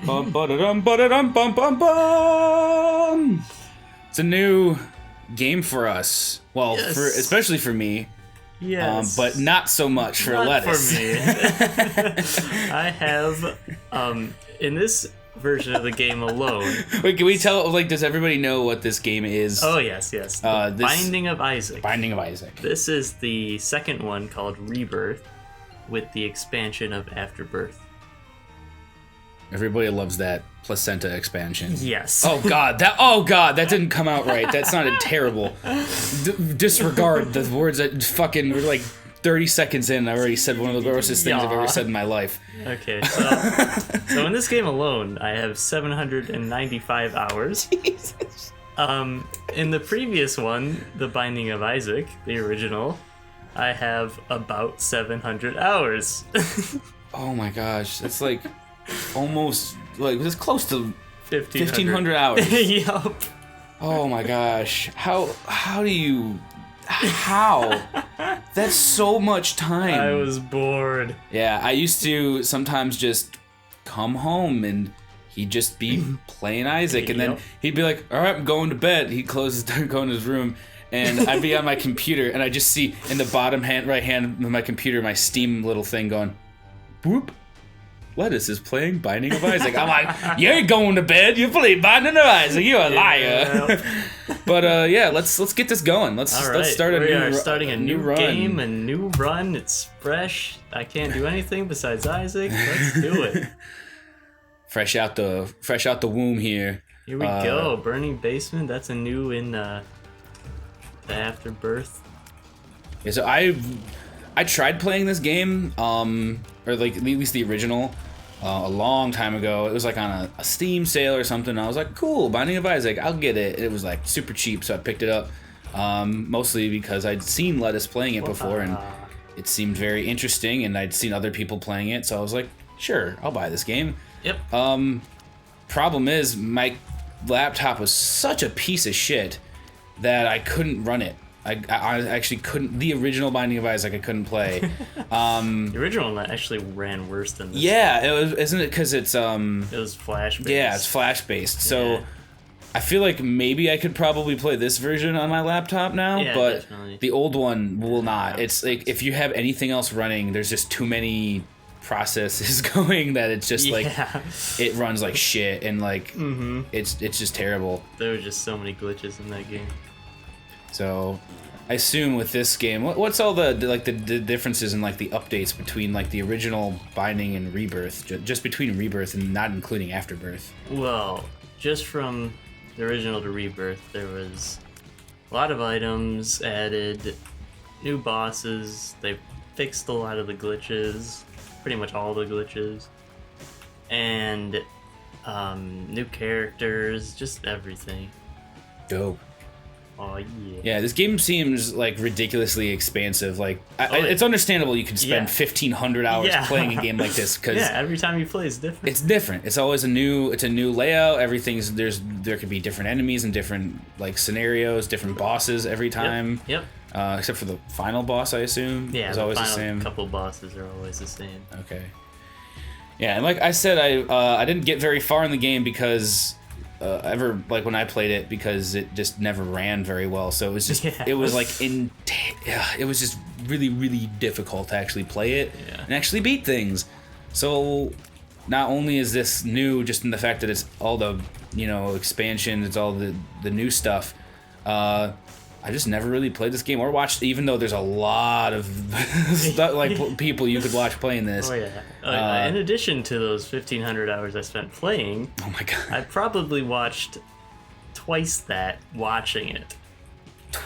Bum, ba-da-dum, ba-da-dum, bum, bum, bum. It's a new game for us. Well, Yes. especially for me. Yes. But not so much for Not lettuce. for me. I have, in this version of the game alone. Wait, can we tell, does everybody know what this game is? Oh, yes. Binding of Isaac. Binding of Isaac. This is the second one called Rebirth with the expansion of Afterbirth. Everybody loves that placenta expansion. Yes. Oh god, that didn't come out right. That sounded terrible. Disregard the words that fucking were like 30 seconds in. I already said one of the grossest things I've ever said in my life. Okay, so in this game alone, I have 795 hours. Jesus. In the previous one, The Binding of Isaac, the original, I have about 700 hours. Oh my gosh, that's like almost it's close to 1,500 hours. Yup. Oh my gosh, how do you? That's so much time. I was bored. Yeah, I used to sometimes just come home and he'd just be playing Isaac, and then he'd be like, all right, I'm going to bed. He'd close his door, go in his room, and I'd be on my computer, and I just see in the bottom right hand of my computer, my Steam little thing going, boop. Lettuce is playing Binding of Isaac. I'm like, you ain't going to bed. You play Binding of Isaac. You're a liar. But yeah, let's get this going. Let's start starting a new run. game, a new run. It's fresh. I can't do anything besides Isaac. Let's do it. Fresh out the womb here. Here we go. Burning Basement. That's a new in the Afterbirth. Yeah, so I tried playing this game, or like at least the original, a long time ago. It was like on a Steam sale or something. I was like, cool, Binding of Isaac, I'll get it. It was like super cheap, so I picked it up, mostly because I'd seen Lettuce playing it before, and it seemed very interesting, and I'd seen other people playing it, so I was like, sure, I'll buy this game. Yep. Problem is, my laptop was such a piece of shit that I couldn't run it. I actually couldn't. The original Binding of Isaac I couldn't play. The original one actually ran worse than this. Yeah, it was. Isn't it because it's It was Flash based. Yeah, it's Flash based. So Yeah. I feel like maybe I could probably play this version on my laptop now, Yeah, but definitely. the old one will not. It's like if you have anything else running, there's just too many processes going that it's just like it runs like shit, and like it's just terrible. There were just so many glitches in that game. So I assume with this game, what's all the differences in like the updates between like the original Binding and Rebirth, just between Rebirth and not including Afterbirth? Well, just from the original to Rebirth, there was a lot of items added, new bosses, they fixed a lot of the glitches, pretty much all the glitches, and new characters, just everything. Dope. Oh yeah. Yeah, this game seems like ridiculously expansive. Like, it's understandable you can spend 1,500 hours playing a game like this because every time you play is different. It's different. It's always a new layout. Everything's there could be different enemies and different like scenarios, different bosses every time. Yep. Except for the final boss, I assume. Yeah, it's the always final the same. couple bosses are always the same. Okay. Yeah, and like I said, I didn't get very far in the game because. When I played it, because it just never ran very well, so it was just it was like it was just really, really difficult to actually play it and actually beat things. So not only is this new just in the fact that it's all the expansion, it's all the new stuff, I just never really played this game or watched, even though there's a lot of stuff, like people you could watch playing this. Oh yeah. In addition to those 1,500 hours I spent playing, oh my god, I probably watched twice that watching it.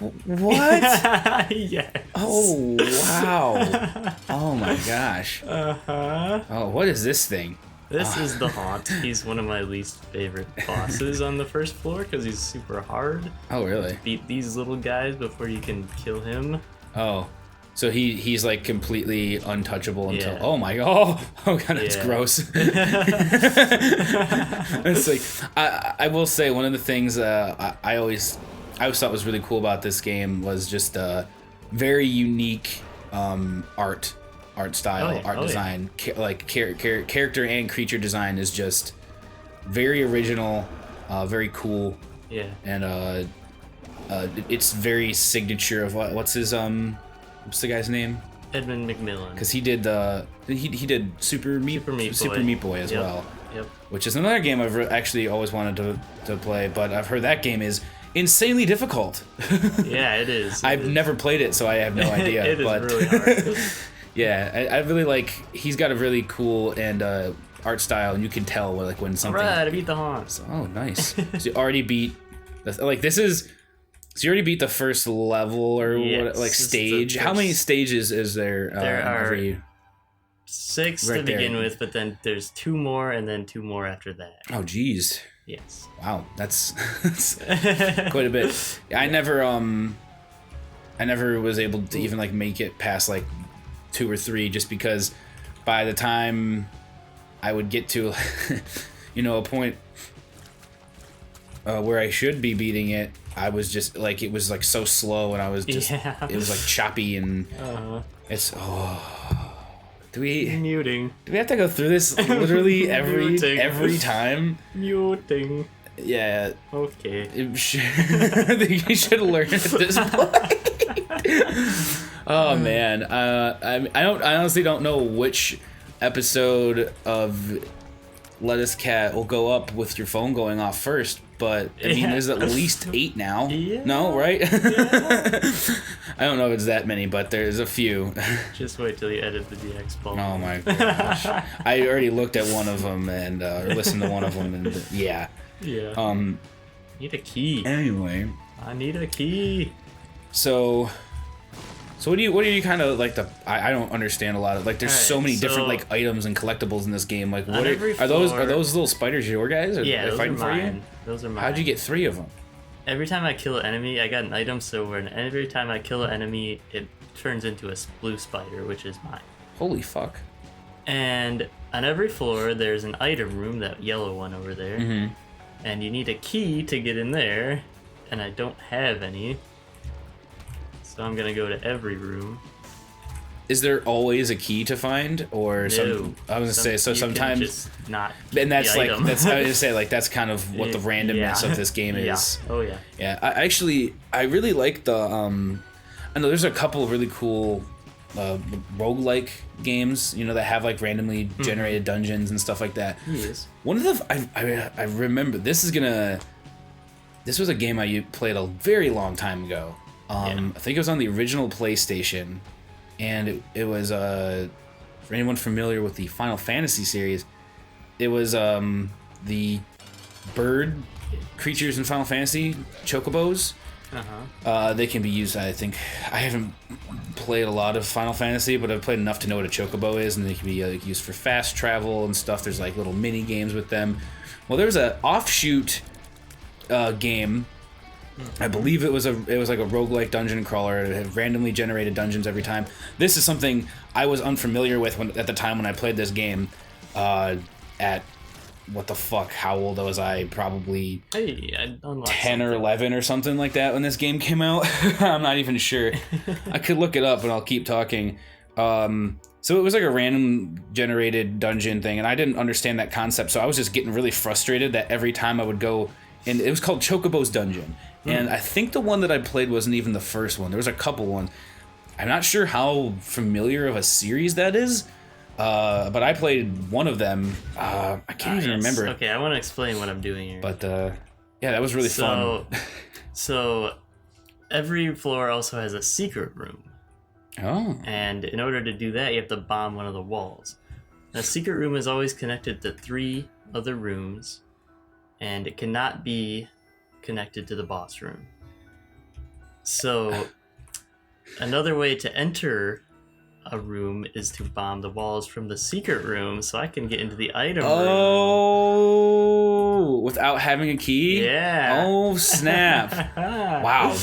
What? Yes. Oh wow. Oh my gosh. Oh, what is this thing? This is the Haunt. He's one of my least favorite bosses on the first floor because he's super hard. Oh, really? Beat these little guys before you can kill him. Oh, so he's like completely untouchable until oh my god, oh god, that's gross. It's like I will say one of the things I always thought was really cool about this game was just very unique art art style, art design, character and creature design is just very original, very cool. Yeah. And it's very signature of what's his what's the guy's name? Edmund McMillan. Because he did he did Super Meat Boy as well. Yep. Which is another game I've actually always wanted to play, but I've heard that game is insanely difficult. Yeah, it is. I've never played it, so I have no idea. It is really hard. Yeah, I really like. He's got a really cool and art style, and you can tell when something. Alright, I beat the haunts. Oh, nice. So you already beat. This is. So you already beat the first level or stage. How many stages is there? There are every... 6 to begin with, but then there's 2 more, and then 2 more after that. Oh, geez. Yes. Wow, that's quite a bit. I never was able to even make it past 2 or 3, just because by the time I would get to a point where I should be beating it, I was just it was so slow, and I was just it was choppy, and it's do we have to go through this literally every time? Muting. Yeah. Okay. I think you should learn at this point. Oh man, I honestly don't know which episode of Lettuce Cat will go up with your phone going off first, but I mean, there's at least 8 now. Yeah. No, right? Yeah. I don't know if it's that many, but there's a few. Just wait till you edit the DX ball. Oh my gosh. I already looked at one of them and or listened to one of them, and yeah. Yeah. Need a key. Anyway. I need a key. So what do you kind of I don't understand a lot of there's so many different items and collectibles in this game. What are those little spiders your guys? Yeah, they're those fighting are for mine. you? Those are mine. How'd you get 3 of them? Every time I kill an enemy, I got an item, so every time I kill an enemy, it turns into a blue spider, which is mine. Holy fuck. And on every floor, there's an item room, that yellow one over there. Mm-hmm. And you need a key to get in there, and I don't have any. So I'm gonna go to every room. Is there always a key to find, or no? I was gonna say so. Sometimes just not. And that's the item. that's I was gonna say that's kind of what the randomness of this game is. Yeah. Oh yeah. Yeah. I really like the I know there's a couple of really cool roguelike games, that have randomly generated dungeons and stuff like that. Yes. One of the I remember this was a game I played a very long time ago. I think it was on the original PlayStation, and it was for anyone familiar with the Final Fantasy series, it was the bird creatures in Final Fantasy, chocobos. They can be used, I think. I haven't played a lot of Final Fantasy, but I've played enough to know what a chocobo is, and they can be used for fast travel and stuff. There's little mini games with them. Well, there's an offshoot game. I believe it was like a roguelike dungeon crawler. It had randomly generated dungeons every time. This is something I was unfamiliar with at the time when I played this game. At what the fuck? How old was I? Probably 10 or 11 or something like that when this game came out. I'm not even sure. I could look it up and I'll keep talking. So it was like a random generated dungeon thing, and I didn't understand that concept. So I was just getting really frustrated that every time I would go, and it was called Chocobos Dungeon. And I think the one that I played wasn't even the first one. There was a couple ones. I'm not sure how familiar of a series that is, but I played one of them. I can't even remember. Okay, I want to explain what I'm doing here. But yeah, that was really fun. So every floor also has a secret room. Oh. And in order to do that, you have to bomb one of the walls. The secret room is always connected to 3 other rooms, and it cannot be connected to the boss room. So another way to enter a room is to bomb the walls from the secret room so I can get into the item room. Oh, without having a key? Yeah. Oh, snap. Wow,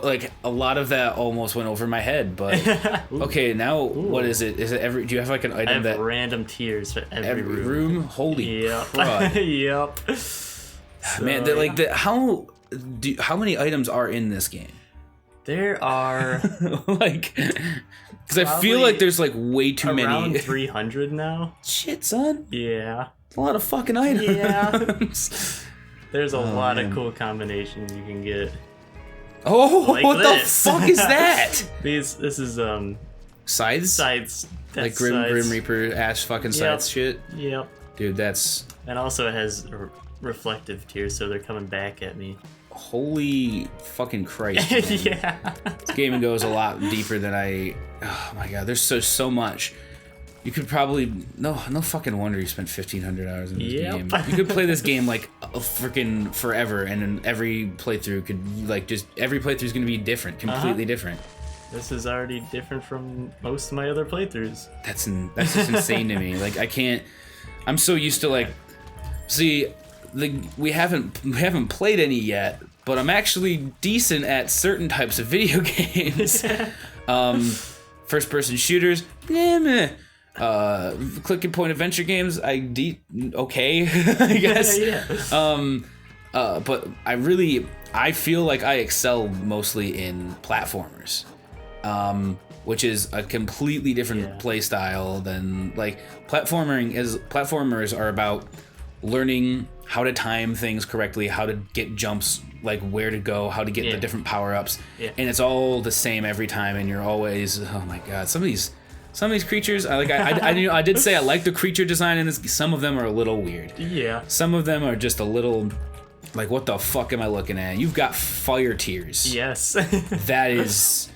like a lot of that almost went over my head, but okay, now what is it? Is it do you have like an item I have random tiers for every room? Holy crud. Yep. Man, how many items are in this game? There are like, because I feel like there's like way too around many. 300 now. Shit, son. Yeah. A lot of fucking items. Yeah. There's a lot man. of cool combinations you can get. Oh, Like what this. the fuck is that? This is Scythes? sides. Like That's Grim sides. Reaper ash fucking Yep. scythes shit? Yep. Dude, that's... And also it has reflective tears, so they're coming back at me. Holy fucking Christ, man. Yeah. This game goes a lot deeper than I... Oh my god, there's so much. You could probably... No fucking wonder you spent 1,500 hours in this game. You could play this game like a freaking forever, and then every playthrough could, like, just... Every playthrough's gonna be different, completely different. This is already different from most of my other playthroughs. That's just insane to me. Like, I can't... I'm so used to, like... See, we haven't played any yet, but I'm actually decent at certain types of video games. First-person shooters, meh. Click and point adventure games, okay, I guess. Yeah. But I feel like I excel mostly in platformers, which is a completely different play style than, like, platformers are about learning how to time things correctly, how to get jumps, like where to go, how to get the different power-ups, and it's all the same every time, and you're always, oh my god, some of these creatures, I did say I like the creature design in this. Some of them are a little weird. Yeah. Some of them are just a little, like, what the fuck am I looking at? You've got fire tears. Yes. That is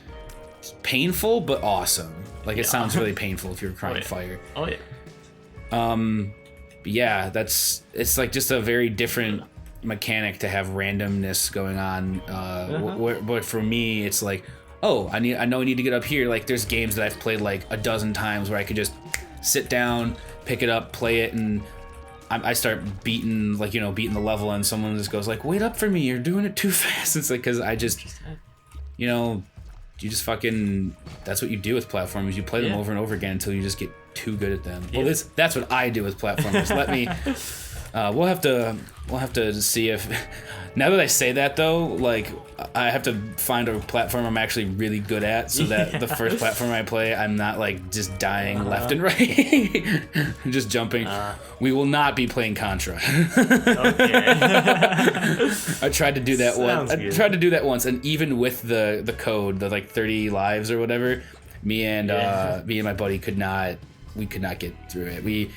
painful, but awesome. Like, it sounds really painful if you're crying fire. Oh yeah. But yeah, it's like just a very different mechanic to have randomness going on. But for me, it's like, oh, I know I need to get up here. Like, there's games that I've played like a dozen times where I could just sit down, pick it up, play it, and I start beating the level, and someone just goes like, wait up for me, you're doing it too fast. It's like, because I just, you just fucking, that's what you do with platformers. You play them over and over again until you just get too good at them. Well, that's what I do with platformers. Let me, we'll have to see if, now that I say that though, like, I have to find a platform I'm actually really good at, so that the first platform I play, I'm not like just dying left and right, just jumping. We will not be playing Contra. Okay. I tried to do that once, and even with the code, the like 30 lives or whatever, me and my buddy could not get through it.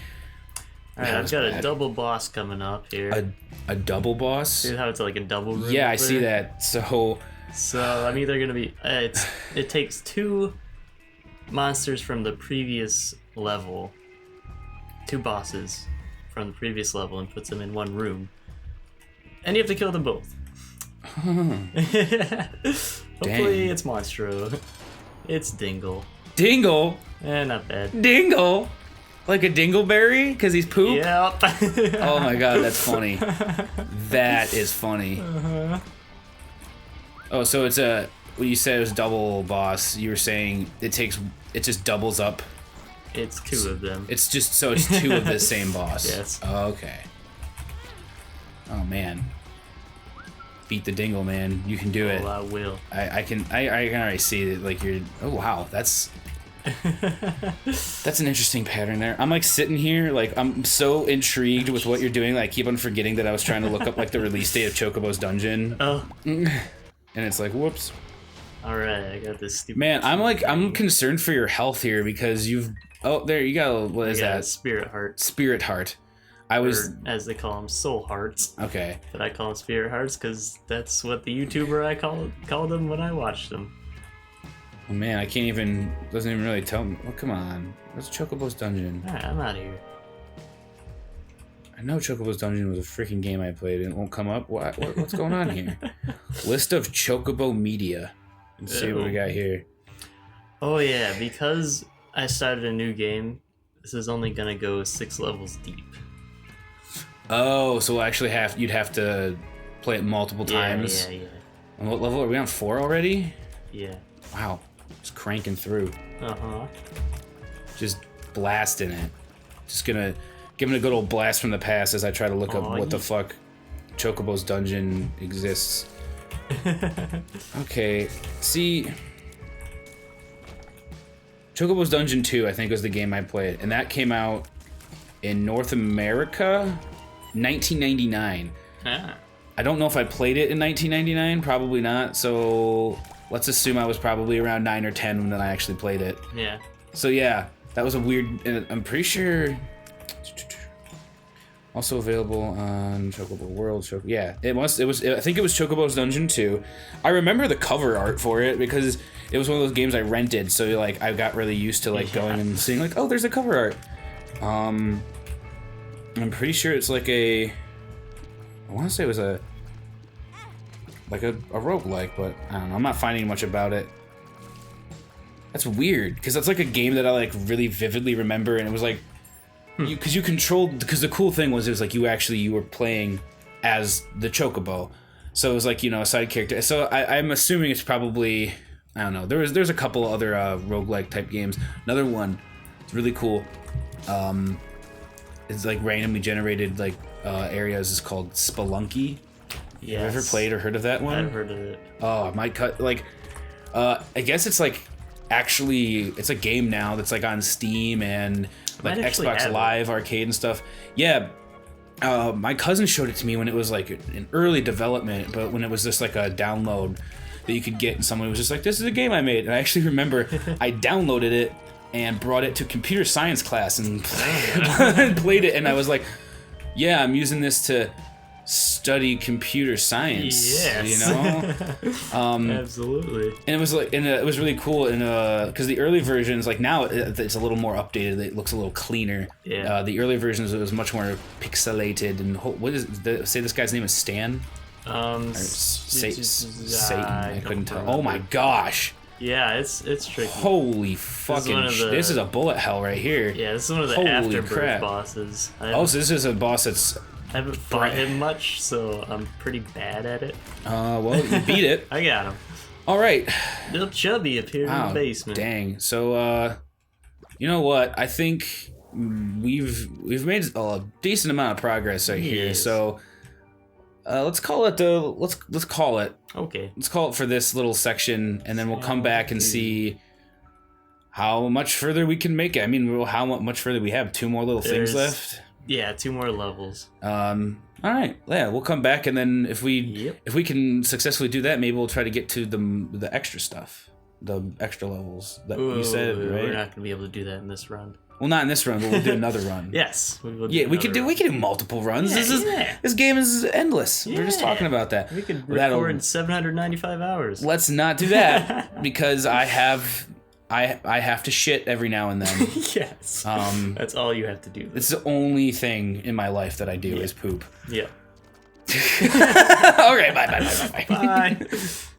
Alright, I've got a double boss coming up here. A double boss? See how it's like a double room? Yeah, I see that. So I'm either gonna be. It takes 2 monsters from the previous level, 2 bosses from the previous level, and puts them in one room, and you have to kill them both. Hopefully, it's Monstro. It's Dingle. Dingle? Not bad. Dingle? Like a dingleberry? Because he's poop? Yep. Oh my god, that's funny. That is funny. Oh, so it's when you said it was double boss, you were saying it just doubles up? It's 2 of them. It's 2 of the same boss? Yes. Oh, okay. Oh man. Beat the dingle, man. You can do it. Oh, I will. I can already see that, like, you're, oh wow, that's an interesting pattern there. I'm like sitting here, like, I'm so intrigued with what you're doing that I keep on forgetting that I was trying to look up like the release date of Chocobos Dungeon. Oh. And it's like, whoops. Alright, I got this stupid... Man, I'm concerned for your health here because there you go. What is that? Spirit Heart. Spirit Heart. Or, as they call them, Soul Hearts. Okay. But I call them Spirit Hearts because that's what the YouTuber I called them when I watched them. Oh man, I can't even, doesn't even really tell me. Oh, come on. What's Chocobos Dungeon? Alright, I'm out of here. I know Chocobos Dungeon was a freaking game I played and it won't come up. What's going on here? List of Chocobo media. Let's see what we got here. Oh yeah, because I started a new game, this is only gonna go 6 levels deep. Oh, so you'd have to play it multiple times? Yeah. And what level are we on? 4 already? Yeah. Wow. Just cranking through. Uh-huh. Just blasting it. Just gonna give it a good old blast from the past as I try to look up what the fuck Chocobos Dungeon exists. Okay, see... Chocobos Dungeon 2, I think, was the game I played, and that came out in North America, 1999. Ah. I don't know if I played it in 1999, probably not, so let's assume I was probably around 9 or 10 when I actually played it. Yeah. So yeah, that was a weird, I'm pretty sure... Also available on Chocobo World. Yeah, I think it was Chocobos Dungeon 2. I remember the cover art for it because it was one of those games I rented, so like I got really used to like going and seeing like, oh, there's a cover art. I'm pretty sure it's like I want to say it was a roguelike, but I don't know. I'm not finding much about it. That's weird because that's like a game that I like really vividly remember, and it was like. Because you controlled, because the cool thing was it was like you were playing as the Chocobo, so it was like, you know, a side character. So I'm assuming it's probably, I don't know. There's a couple other roguelike type games. Another one, it's really cool. It's like randomly generated like areas is called Spelunky. Yes. Have you ever played or heard of that one? I've heard of it. Oh, my cut like, I guess it's like actually it's a game now that's like on Steam and. Like Xbox Live Arcade and stuff. Yeah, my cousin showed it to me when it was like in early development, but when it was just like a download that you could get, and someone was just like, "This is a game I made." And I actually remember I downloaded it and brought it to computer science class and played it, and I was like, "Yeah, I'm using this to study computer science." Yes. You know. Absolutely. And it was like, and it was really cool, and because the early versions, like now it's a little more updated. It looks a little cleaner. Yeah. The early versions it was much more pixelated. And what is say this guy's name is Stan? Satan. I couldn't tell. Oh my gosh. Yeah, it's tricky. Holy fucking! This is a bullet hell right here. Yeah, this is one of the Afterbirth bosses. So this is a boss that's. I haven't fought him much, so I'm pretty bad at it. Well, you beat it. I got him. All right. Little Chubby appeared in the basement. Dang. So, you know what? I think we've made a decent amount of progress right here. So, let's call it let's call it. Okay. Let's call it for this little section, and then we'll come back and see how much further we can make it. I mean, how much further we have? 2 more little things left. Yeah, 2 more levels. All right. Yeah, we'll come back, and then if we can successfully do that, maybe we'll try to get to the extra stuff, the extra levels that you said. Right? We're not gonna be able to do that in this run. Well, not in this run, but we'll do another run. Yes. We could do multiple runs. This game is endless. Yeah. We're just talking about that. We could record 795 hours. Let's not do that because I have to shit every now and then. Yes. That's all you have to do. It's the only thing in my life that I do is poop. Yeah. All right. Bye. Bye.